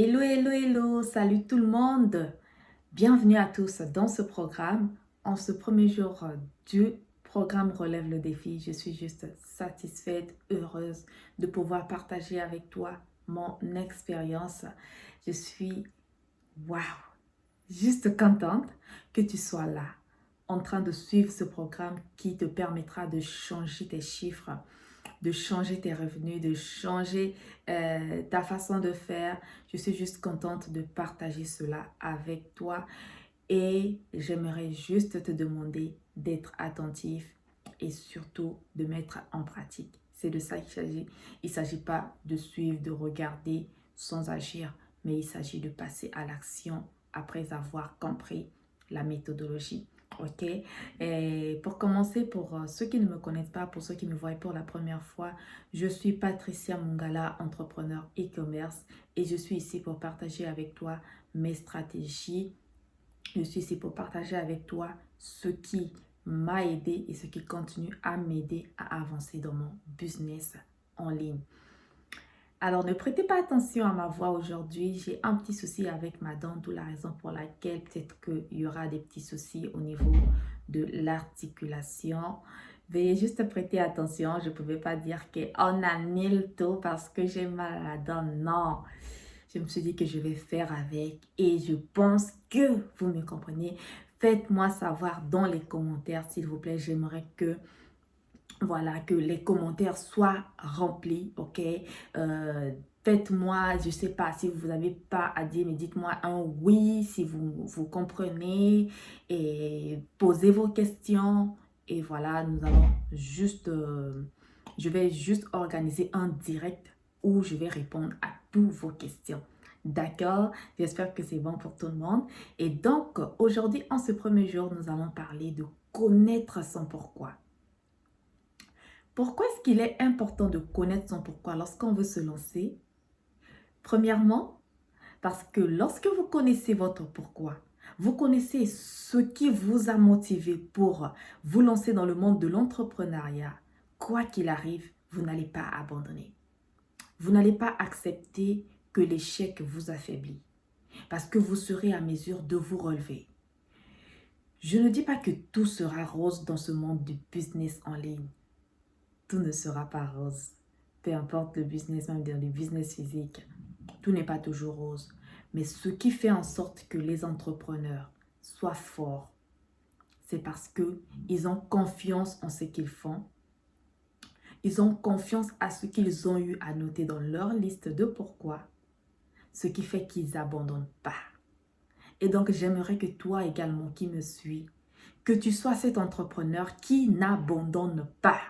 Hello, hello, hello, salut tout le monde. Bienvenue à tous dans ce programme. En ce premier jour du programme Relève le défi, je suis juste satisfaite, heureuse de pouvoir partager avec toi mon expérience. Je suis, waouh, juste contente que tu sois là, en train de suivre ce programme qui te permettra de changer tes chiffres, de changer tes revenus, de changer ta façon de faire. Je suis juste contente de partager cela avec toi et j'aimerais juste te demander d'être attentif et surtout de mettre en pratique. C'est de ça qu'il s'agit. Il ne s'agit pas de suivre, de regarder sans agir, mais il s'agit de passer à l'action après avoir compris la méthodologie. Ok, et pour commencer, pour ceux qui ne me connaissent pas, pour ceux qui me voient pour la première fois, je suis Patricia Mungala, entrepreneur e-commerce et je suis ici pour partager avec toi mes stratégies. Je suis ici pour partager avec toi ce qui m'a aidé et ce qui continue à m'aider à avancer dans mon business en ligne. Alors, ne prêtez pas attention à ma voix aujourd'hui. J'ai un petit souci avec ma dent, d'où la raison pour laquelle peut-être qu'il y aura des petits soucis au niveau de l'articulation. Veuillez juste prêter attention. Je ne pouvais pas dire qu'on annule tout parce que j'ai mal à la dent. Non, je me suis dit que je vais faire avec et je pense que vous me comprenez. Faites-moi savoir dans les commentaires, s'il vous plaît. J'aimerais que voilà, que les commentaires soient remplis, ok? Faites-moi, je ne sais pas, si vous n'avez pas à dire, mais dites-moi un oui, si vous comprenez, et posez vos questions. Et voilà, nous allons juste, je vais juste organiser un direct où je vais répondre à toutes vos questions. D'accord? J'espère que c'est bon pour tout le monde. Et donc, aujourd'hui, en ce premier jour, nous allons parler de connaître son pourquoi. Pourquoi est-ce qu'il est important de connaître son pourquoi lorsqu'on veut se lancer? Premièrement, parce que lorsque vous connaissez votre pourquoi, vous connaissez ce qui vous a motivé pour vous lancer dans le monde de l'entrepreneuriat, quoi qu'il arrive, vous n'allez pas abandonner. Vous n'allez pas accepter que l'échec vous affaiblit parce que vous serez à mesure de vous relever. Je ne dis pas que tout sera rose dans ce monde du business en ligne. Tout ne sera pas rose. Peu importe le business, même dans le business physique, tout n'est pas toujours rose. Mais ce qui fait en sorte que les entrepreneurs soient forts, c'est parce qu'ils ont confiance en ce qu'ils font. Ils ont confiance à ce qu'ils ont eu à noter dans leur liste de pourquoi, ce qui fait qu'ils n'abandonnent pas. Et donc, j'aimerais que toi également qui me suis, que tu sois cet entrepreneur qui n'abandonne pas.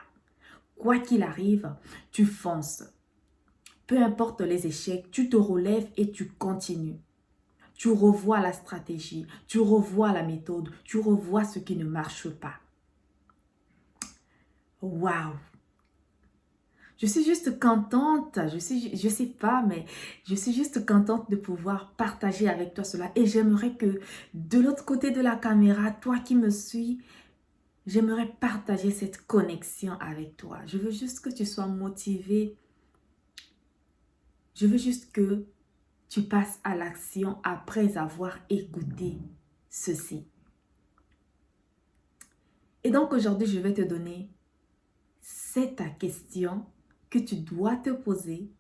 Quoi qu'il arrive, tu fonces. Peu importe les échecs, tu te relèves et tu continues. Tu revois la stratégie, tu revois la méthode, tu revois ce qui ne marche pas. Waouh! Je suis juste contente, je sais pas, mais je suis juste contente de pouvoir partager avec toi cela. Et j'aimerais que de l'autre côté de la caméra, toi qui me suis, j'aimerais partager cette connexion avec toi. Je veux juste que tu sois motivé. Je veux juste que tu passes à l'action après avoir écouté ceci. Et donc aujourd'hui, je vais te donner cette question que tu dois te poser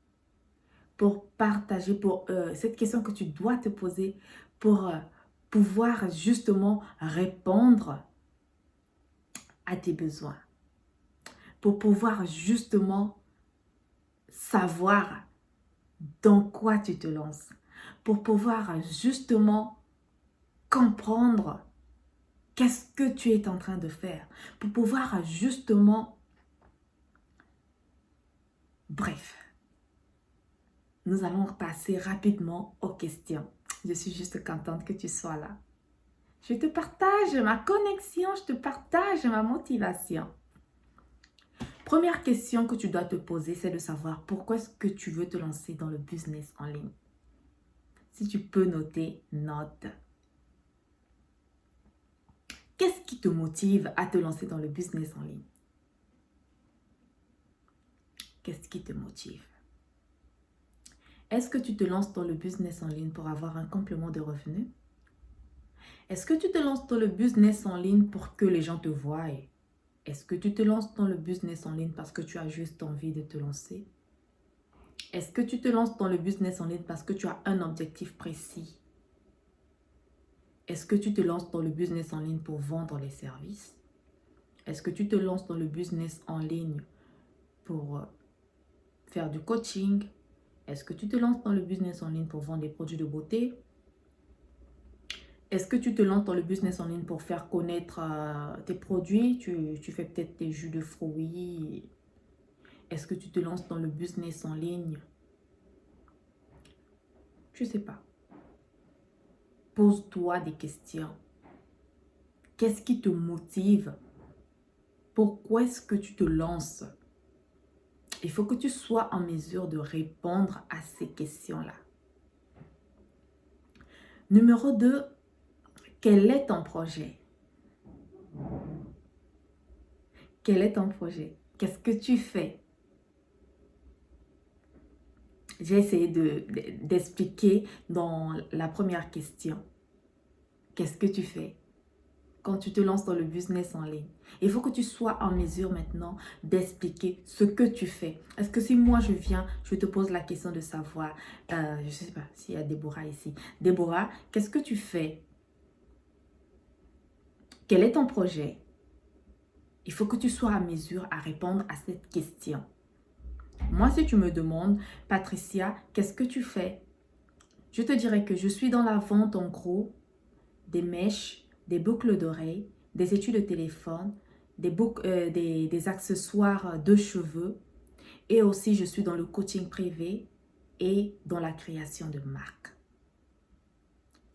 pour partager, cette question que tu dois te poser pour pouvoir justement répondre à tes besoins, pour pouvoir justement savoir dans quoi tu te lances, pour pouvoir justement comprendre qu'est-ce que tu es en train de faire, pour pouvoir justement, bref, nous allons passer rapidement aux questions. Je suis juste contente que tu sois là. Je te partage ma connexion, je te partage ma motivation. Première question que tu dois te poser, c'est de savoir pourquoi est-ce que tu veux te lancer dans le business en ligne. Si tu peux noter, note. Qu'est-ce qui te motive à te lancer dans le business en ligne? Qu'est-ce qui te motive? Est-ce que tu te lances dans le business en ligne pour avoir un complément de revenus? Est-ce que tu te lances dans le business en ligne pour que les gens te voient? Est-ce que tu te lances dans le business en ligne parce que tu as juste envie de te lancer? Est-ce que tu te lances dans le business en ligne parce que tu as un objectif précis? Est-ce que tu te lances dans le business en ligne pour vendre les services? Est-ce que tu te lances dans le business en ligne pour faire du coaching? Est-ce que tu te lances dans le business en ligne pour vendre des produits de beauté? Est-ce que tu te lances dans le business en ligne pour faire connaître tes produits? Tu fais peut-être des jus de fruits. Est-ce que tu te lances dans le business en ligne? Je ne sais pas. Pose-toi des questions. Qu'est-ce qui te motive? Pourquoi est-ce que tu te lances? Il faut que tu sois en mesure de répondre à ces questions-là. Numéro 2, quel est ton projet? Quel est ton projet? Qu'est-ce que tu fais? J'ai essayé d'expliquer dans la première question. Qu'est-ce que tu fais quand tu te lances dans le business en ligne? Il faut que tu sois en mesure maintenant d'expliquer ce que tu fais. Est-ce que si moi je viens, je te pose la question de savoir, je ne sais pas s'il y a Déborah ici. Déborah, qu'est-ce que tu fais? Quel est ton projet? Il faut que tu sois en mesure à répondre à cette question. Moi, si tu me demandes, Patricia, qu'est-ce que tu fais? Je te dirais que je suis dans la vente en gros des mèches, des boucles d'oreilles, des étuis de téléphone, des accessoires de cheveux et aussi je suis dans le coaching privé et dans la création de marques.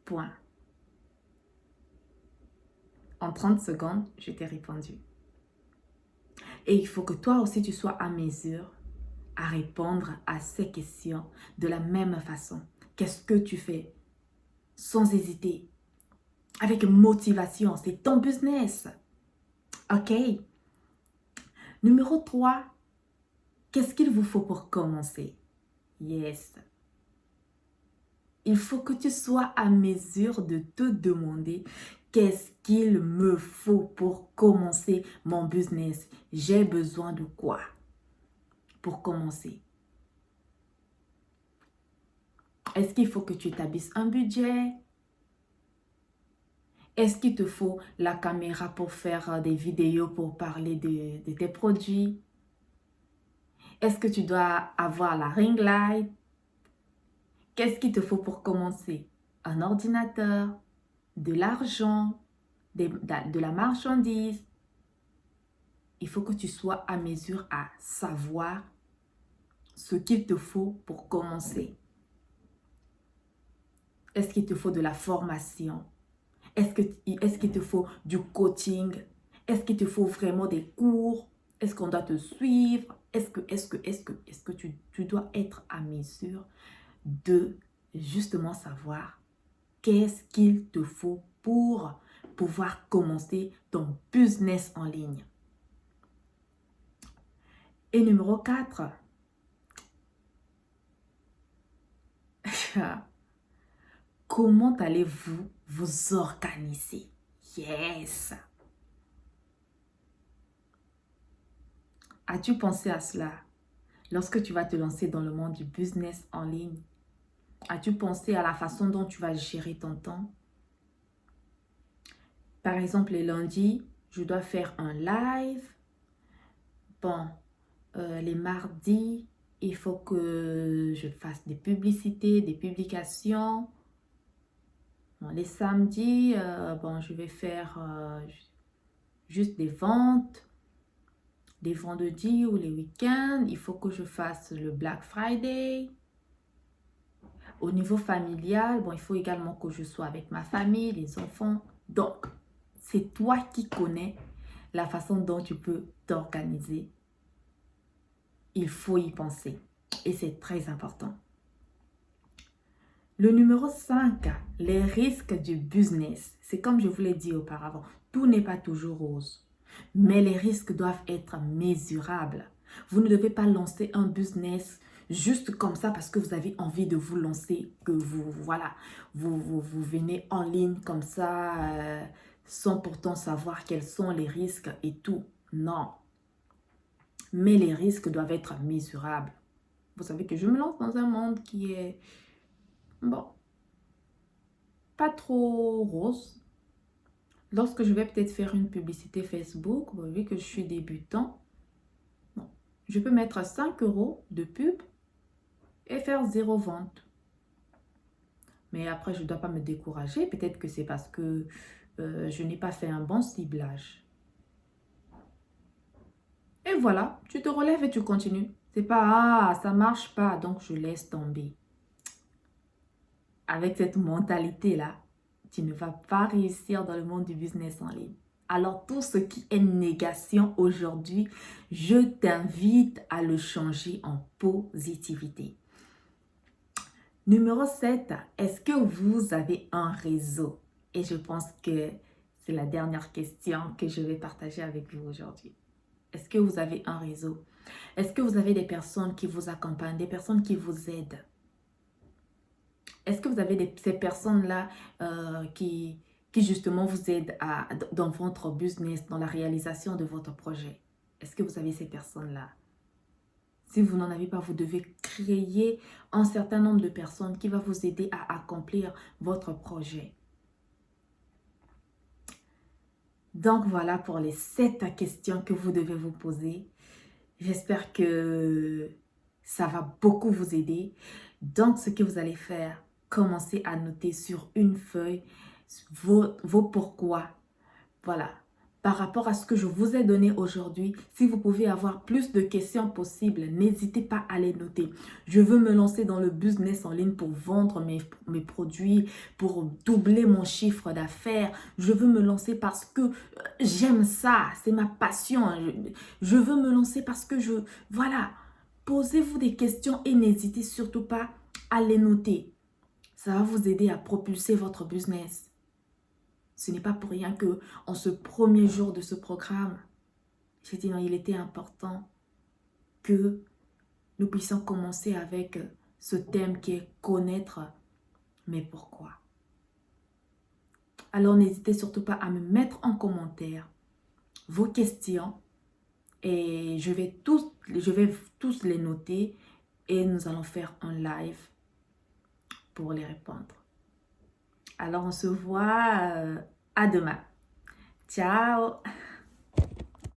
Point. En 30 secondes, je t'ai répondu. Et il faut que toi aussi tu sois à mesure à répondre à ces questions de la même façon. Qu'est-ce que tu fais? Sans hésiter. Avec motivation. C'est ton business. OK? Numéro 3. Qu'est-ce qu'il vous faut pour commencer? Yes. Il faut que tu sois à mesure de te demander qu'est-ce qu'il me faut pour commencer mon business? J'ai besoin de quoi pour commencer? Est-ce qu'il faut que tu établisses un budget? Est-ce qu'il te faut la caméra pour faire des vidéos pour parler de tes produits? Est-ce que tu dois avoir la ring light? Qu'est-ce qu'il te faut pour commencer? Un ordinateur, de l'argent, de la marchandise. Il faut que tu sois à mesure à savoir ce qu'il te faut pour commencer. Est-ce qu'il te faut de la formation? Est-ce qu'il te faut du coaching? Est-ce qu'il te faut vraiment des cours? Est-ce qu'on doit te suivre? Est-ce que tu dois être à mesure de justement savoir qu'est-ce qu'il te faut pour pouvoir commencer ton business en ligne? Et numéro 4, comment allez-vous vous organiser? Yes! As-tu pensé à cela lorsque tu vas te lancer dans le monde du business en ligne? As-tu pensé à la façon dont tu vas gérer ton temps? Par exemple, les lundis, je dois faire un live. Bon, les mardis, il faut que je fasse des publicités, des publications. Bon, les samedis, bon, je vais faire juste des ventes. Les vendredis ou les week-ends, il faut que je fasse le Black Friday. Au niveau familial, bon, il faut également que je sois avec ma famille, les enfants. Donc, c'est toi qui connais la façon dont tu peux t'organiser. Il faut y penser et c'est très important. Le numéro 5, les risques du business. C'est comme je vous l'ai dit auparavant, tout n'est pas toujours rose, mais les risques doivent être mesurables. Vous ne devez pas lancer un business juste comme ça parce que vous avez envie de vous lancer, que voilà, vous venez en ligne comme ça, sans pourtant savoir quels sont les risques et tout. Non, mais les risques doivent être mesurables. Vous savez que je me lance dans un monde qui est, bon, pas trop rose. Lorsque je vais peut-être faire une publicité Facebook, vu que je suis débutant, bon, je peux mettre 5 euros de pub et faire 0 vente. Mais après, je ne dois pas me décourager. Peut-être que c'est parce que je n'ai pas fait un bon ciblage. Et voilà, tu te relèves et tu continues. C'est pas, ah, ça marche pas, donc je laisse tomber. Avec cette mentalité-là, tu ne vas pas réussir dans le monde du business en ligne. Alors, tout ce qui est négation aujourd'hui, je t'invite à le changer en positivité. Numéro 7, est-ce que vous avez un réseau? Et je pense que c'est la dernière question que je vais partager avec vous aujourd'hui. Est-ce que vous avez un réseau? Est-ce que vous avez des personnes qui vous accompagnent, des personnes qui vous aident? Est-ce que vous avez ces personnes-là qui justement vous aident dans votre business, dans la réalisation de votre projet? Est-ce que vous avez ces personnes-là? Si vous n'en avez pas, vous devez créer un certain nombre de personnes qui va vous aider à accomplir votre projet. Donc voilà pour les 7 questions que vous devez vous poser. J'espère que ça va beaucoup vous aider. Donc ce que vous allez faire, commencez à noter sur une feuille vos pourquoi. Voilà. Par rapport à ce que je vous ai donné aujourd'hui, si vous pouvez avoir plus de questions possibles, n'hésitez pas à les noter. Je veux me lancer dans le business en ligne pour vendre mes produits, pour doubler mon chiffre d'affaires. Je veux me lancer parce que j'aime ça, c'est ma passion. Je veux me lancer parce que Voilà, posez-vous des questions et n'hésitez surtout pas à les noter. Ça va vous aider à propulser votre business. Ce n'est pas pour rien que en ce premier jour de ce programme, j'ai dit non, il était important que nous puissions commencer avec ce thème qui est connaître, mais pourquoi. Alors n'hésitez surtout pas à me mettre en commentaire vos questions et je vais tous les noter et nous allons faire un live pour les répondre. Alors on se voit à demain. Ciao!